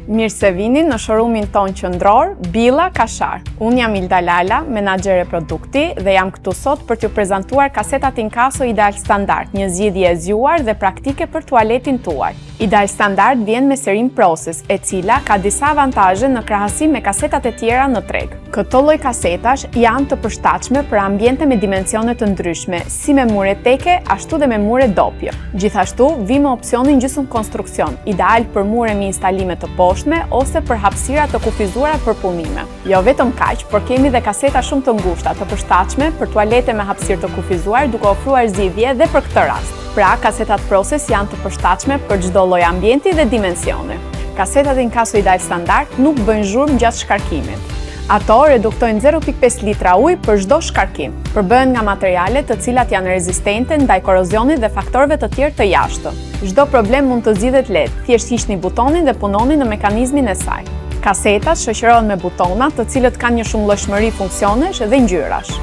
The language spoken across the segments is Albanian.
Mirë se vini në showroomin ton qendror, Billa Kashar. Unë jam Ilda Lala, menaxhere produkti dhe jam këtu sot për t'ju prezantuar kasetat Inkaso Ideal Standard, një zgjidhje e zgjuar dhe praktike për tualetin tuaj. Ideal Standard vjen me serim Process, e cila ka disa avantazhe në krahasim me kasetat e tjera në treg. Këto lloj kasetash janë të përshtatshme për ambiente me dimensione të ndryshme, si me mure teke, ashtu dhe me mure dopje. Gjithashtu, vi me opsionin gjysmë konstruksion, ideal për mure me instalime të poshtme ose për hapësira të kufizuara për punime. Jo vetëm kaq, por kemi dhe kaseta shumë të ngushta, të përshtatshme për tualete me hapësirë të kufizuar, duke ofruar zgjidhje dhe për këtë rast. Pra, kasetat Process janë të përshtatshme për çdo lloj ambienti dhe dimensione. Kasetat Inkaso Ideal Standard nuk bëjnë zhurmë gjatë shkarkimit. Ato reduktojnë 0.5 litra ujë për çdo shkarkim. Përbëhen nga materiale të cilat janë rezistente ndaj korozionit dhe faktorëve të tjerë të jashtëm. Çdo problem mund të zgjidhet lehtë, thjesht hiqni butonin dhe punoni në mekanizmin e saj. Kasetat shoqërohen me butona, të cilët kanë një shumëllojshmëri funksionesh dhe ngjyrash.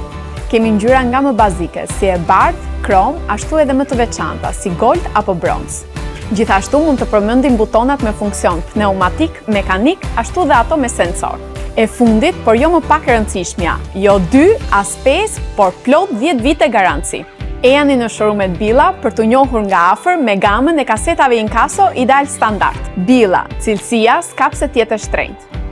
Kemi ngjyra nga më bazike, si e bardhë, krom, ashtu edhe më të veçanta, si gold apo bronz. Gjithashtu mund të përmendim butonat me funksion pneumatik, mekanik, ashtu dhe ato me sensor. E fundit, por jo më pak e rëndësishmja, jo 2, as 5, por plot 10 vite garanci. Ejani në showroomet Billa për të njohur nga afër me gamën e kasetave Inkaso Ideal Standard. Billa, cilësia s'ka pse të jetë e shtrenjtë.